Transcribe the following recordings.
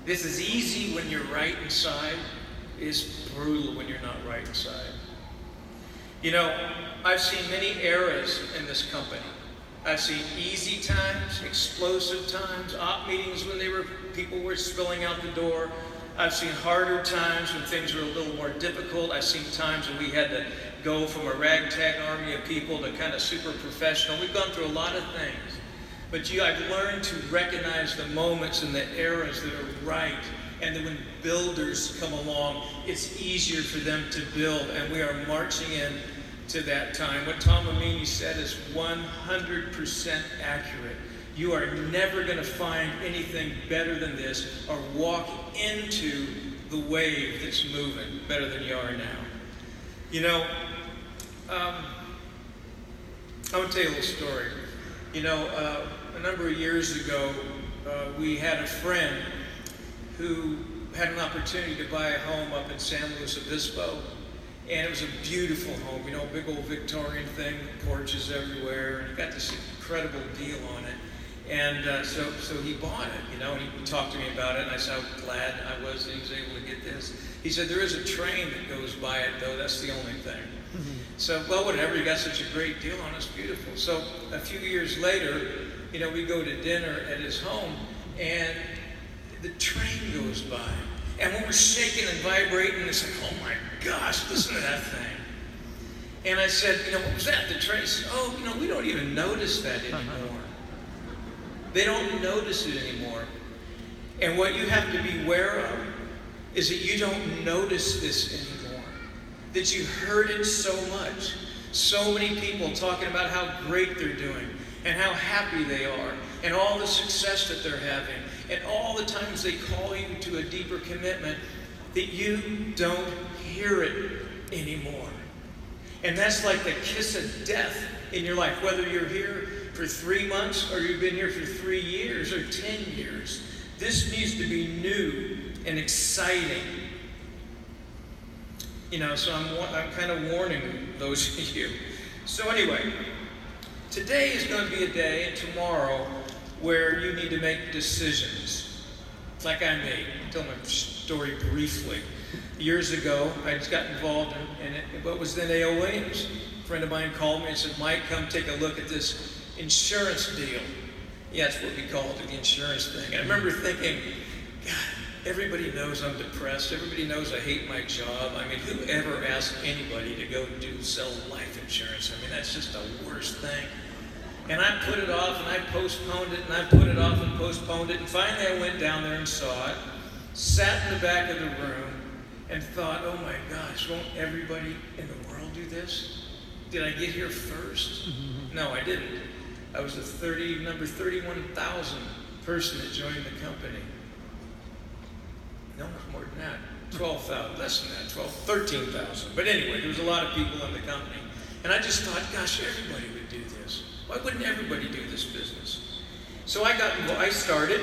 This is easy when you're right inside. It's brutal when you're not right inside. You know, I've seen many eras in this company. I've seen easy times, explosive times, op meetings when people were spilling out the door. I've seen harder times when things were a little more difficult. I've seen times when we had to go from a ragtag army of people to kind of super professional. We've gone through a lot of things. But I've learned to recognize the moments and the eras that are right, and that when builders come along, it's easier for them to build, and we are marching in to that time. What Tom Amini said is 100% accurate. You are never going to find anything better than this or walk into the wave that's moving better than you are now. You know, I'm going to tell you a little story. You know, a number of years ago, we had a friend who had an opportunity to buy a home up in San Luis Obispo. And it was a beautiful home, you know, big old Victorian thing, porches everywhere, and he got this incredible deal on it. And so he bought it, you know, and he talked to me about it, and I said how glad I was that he was able to get this. He said, there is a train that goes by it, though, that's the only thing. So, well, whatever, you got such a great deal on it, it's beautiful. So a few years later, you know, we go to dinner at his home, and the train goes by. And when we're shaking and vibrating, it's like, oh my gosh, listen to that thing. And I said, you know, what was that? The train said, oh, you know, we don't even notice that anymore. They don't notice it anymore. And what you have to be aware of is that you don't notice this anymore. That you heard it so much. So many people talking about how great they're doing and how happy they are and all the success that they're having and all the times they call you to a deeper commitment, that you don't hear it anymore. And that's like the kiss of death in your life, whether you're here for 3 months or you've been here for 3 years or 10 years. This needs to be new and exciting. You know, so I'm kind of warning those of you. So anyway, today is going to be a day, and tomorrow, where you need to make decisions, like I made. I'll tell my story briefly. Years ago, I just got involved in what was then A.O. Williams. A friend of mine called me and said, Mike, come take a look at this insurance deal. Yeah, that's what we call it, the insurance thing. And I remember thinking, God, everybody knows I'm depressed. Everybody knows I hate my job. I mean, who ever asked anybody to go sell life insurance? I mean, that's just the worst thing. And I put it off, and I postponed it, and I put it off and postponed it. And finally I went down there and saw it, sat in the back of the room, and thought, oh my gosh, won't everybody in the world do this? Did I get here first? No, I didn't. I was the number 31,000 person that joined the company. No, more than that. 12,000, less than that, 13,000. But anyway, there was a lot of people in the company. And I just thought, gosh, everybody would do this. Why wouldn't everybody do this business? So I started,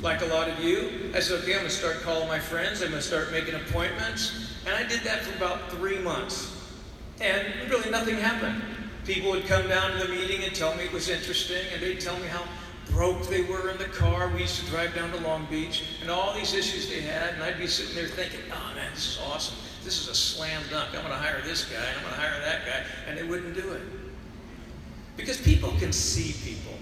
like a lot of you. I said, okay, I'm going to start calling my friends. I'm going to start making appointments. And I did that for about 3 months. And really nothing happened. People would come down to the meeting and tell me it was interesting, and they'd tell me how broke they were in the car. We used to drive down to Long Beach, and all these issues they had, and I'd be sitting there thinking, oh man, this is awesome. This is a slam dunk. I'm going to hire this guy, and I'm going to hire that guy, and they wouldn't do it. Because people can see people.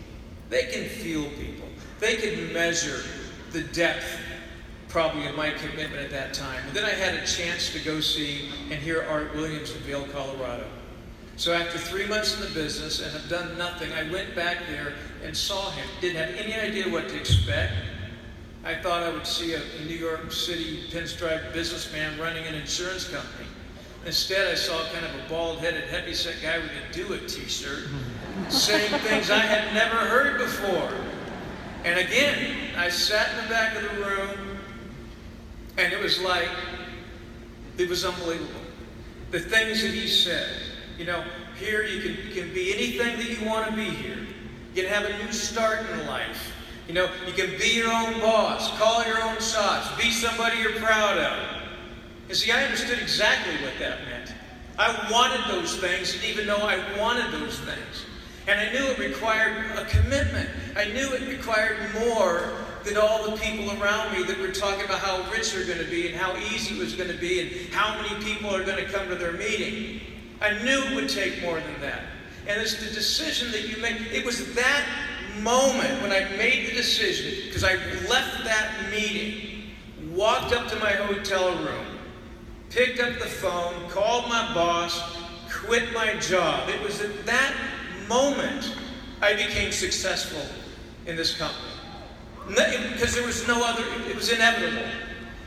They can feel people. They can measure the depth, probably, of my commitment at that time. And then I had a chance to go see and hear Art Williams in Vail, Colorado. So after 3 months in the business and have done nothing, I went back there and saw him. Didn't have any idea what to expect. I thought I would see a New York City pinstripe businessman running an insurance company. Instead, I saw kind of a bald-headed, heavyset guy with a Do It t-shirt saying things I had never heard before. And again, I sat in the back of the room, and it was unbelievable. The things that he said. You know, here you can be anything that you want to be here. You can have a new start in life. You know, you can be your own boss, call your own shots, be somebody you're proud of. You see, I understood exactly what that meant. I wanted those things, and even though I wanted those things, and I knew it required a commitment. I knew it required more than all the people around me that were talking about how rich they're going to be and how easy it was going to be and how many people are going to come to their meeting. I knew it would take more than that. And it's the decision that you make. It was that moment when I made the decision, because I left that meeting, walked up to my hotel room, picked up the phone, called my boss, quit my job. It was at that moment I became successful in this company. Because there was no other, it was inevitable.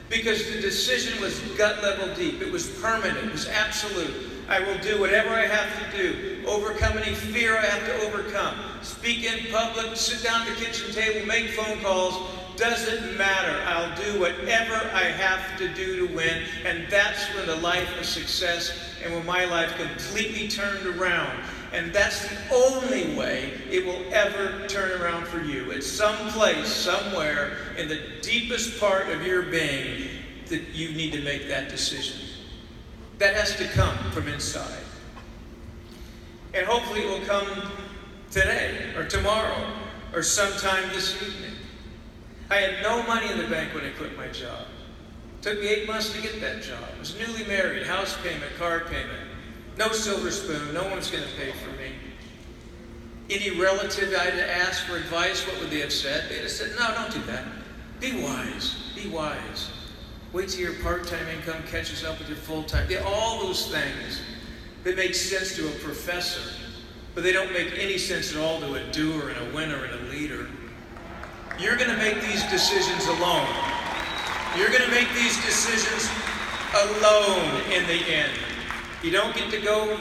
Because the decision was gut level deep. It was permanent. It was absolute. I will do whatever I have to do. Overcome any fear I have to overcome. Speak in public, sit down at the kitchen table, make phone calls. Doesn't matter. I'll do whatever I have to do to win. And that's when the life of success and when my life completely turned around. And that's the only way it will ever turn around for you. It's someplace, somewhere, in the deepest part of your being that you need to make that decision. That has to come from inside. And hopefully it will come today, or tomorrow, or sometime this evening. I had no money in the bank when I quit my job. It took me 8 months to get that job. I was newly married, house payment, car payment. No silver spoon, no one's going to pay for me. Any relative I had to ask for advice, what would they have said? They'd have said, no, don't do that. Be wise, be wise. Wait till your part-time income catches up with your full-time. All those things that make sense to a professor, but they don't make any sense at all to a doer and a winner and a leader. You're going to make these decisions alone. You're going to make these decisions alone in the end. You don't get to go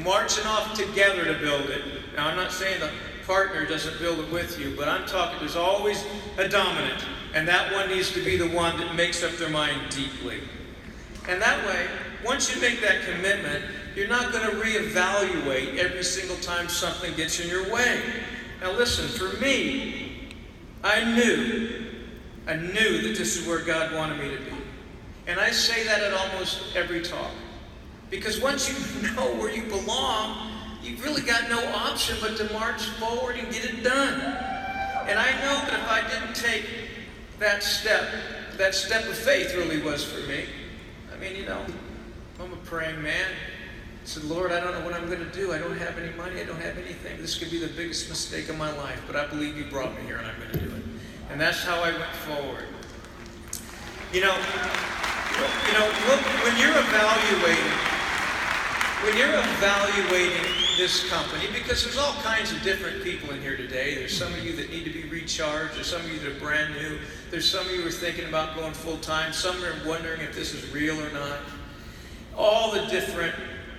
marching off together to build it. Now, I'm not saying the partner doesn't build it with you, but I'm talking there's always a dominant, and that one needs to be the one that makes up their mind deeply. And that way, once you make that commitment, you're not going to reevaluate every single time something gets in your way. Now listen, for me, I knew that this is where God wanted me to be. And I say that at almost every talk. Because once you know where you belong, you've really got no option but to march forward and get it done. And I know that if I didn't take that step of faith really was for me. I mean, I'm a praying man. I said, Lord, I don't know what I'm going to do. I don't have any money. I don't have anything. This could be the biggest mistake of my life, but I believe you brought me here and I'm going to do it. And that's how I went forward. When you're evaluating this company, because there's all kinds of different people in here today. There's some of you that need to be recharged. There's some of you that are brand new. There's some of you who are thinking about going full-time. Some are wondering if this is real or not. All the different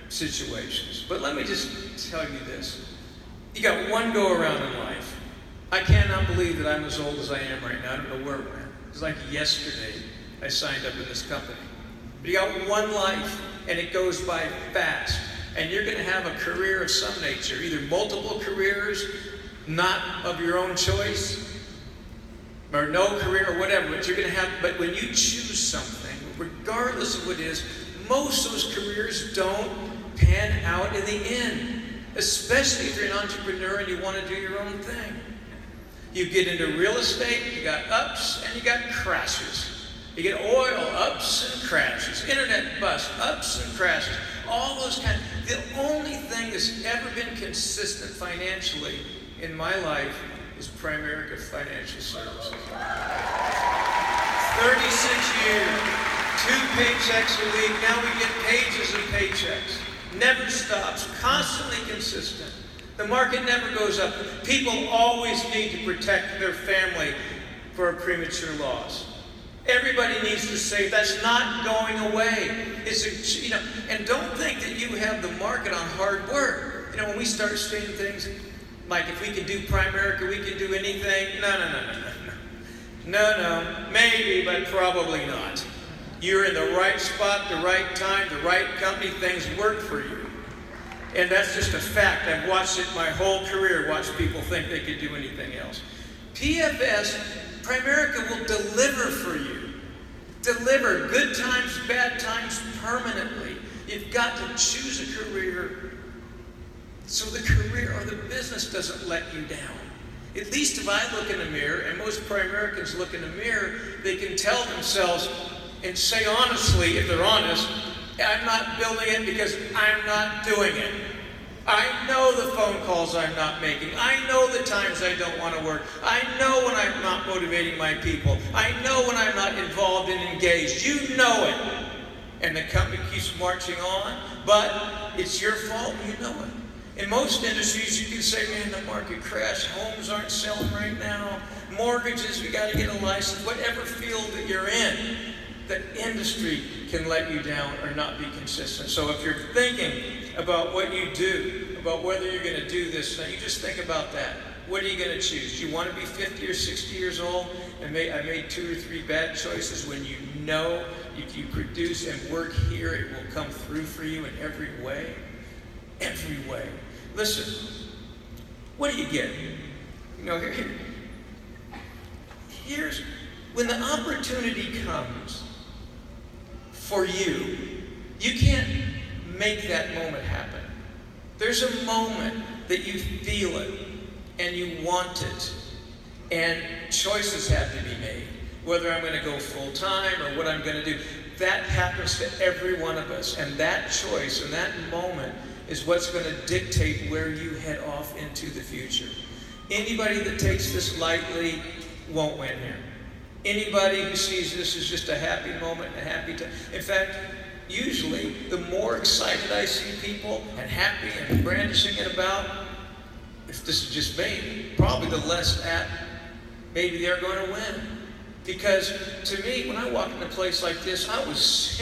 situations. But let me just tell you this. You got one go-around in life. I cannot believe that I'm as old as I am right now. I don't know where we're at. It's like yesterday I signed up in this company. But you got one life, and it goes by fast. And you're going to have a career of some nature, either multiple careers, not of your own choice, or no career or whatever, but you're going to have, but when you choose something, regardless of what it is, most of those careers don't pan out in the end, especially if you're an entrepreneur and you want to do your own thing. You get into real estate, you got ups and you got crashes. You get oil, ups and crashes. Internet bust, ups and crashes. All those kinds. The only thing that's ever been consistent financially in my life is Primerica Financial Services. 36 years, 2 paychecks a week. Now we get pages of paychecks. Never stops, constantly consistent. The market never goes up. People always need to protect their family for a premature loss. Everybody needs to save. That's not going away. And don't think that you have the market on hard work. When we start saying things like if we can do Primerica, we can do anything. No. Maybe, but probably not. You're in the right spot, the right time, the right company. Things work for you. And that's just a fact. I've watched it my whole career, watched people think they could do anything else. PFS, Primerica will deliver for you. Deliver good times, bad times, permanently. You've got to choose a career so the career or the business doesn't let you down. At least if I look in the mirror, and most pro-Americans look in the mirror, they can tell themselves and say honestly, if they're honest, I'm not building it because I'm not doing it. I know the phone calls I'm not making. I know the times I don't want to work. I know when I'm not motivating my people. I know when I'm not involved and engaged. You know it. And the company keeps marching on, but it's your fault. You know it. In most industries, you can say, man, the market crashed. Homes aren't selling right now. Mortgages, we got to get a license. Whatever field that you're in, the industry can let you down or not be consistent. So if you're thinking about what you do, about whether you're going to do this, you just think about that. What are you going to choose? Do you want to be 50 or 60 years old and I made 2 or 3 bad choices when you know if you produce and work here, it will come through for you in every way? Every way. Listen, what do you get? You know, here's when the opportunity comes for you, you can't make that moment happen. There's a moment that you feel it and you want it, and choices have to be made. Whether I'm going to go full time or what I'm going to do, that happens to every one of us, and that choice and that moment is what's going to dictate where you head off into the future. Anybody that takes this lightly won't win here. Anybody who sees this as just a happy moment, a happy time. In fact, usually, the more excited I see people and happy and brandishing it about, if this is just me, probably the less apt maybe they're going to win. Because to me, when I walk in a place like this, I was serious.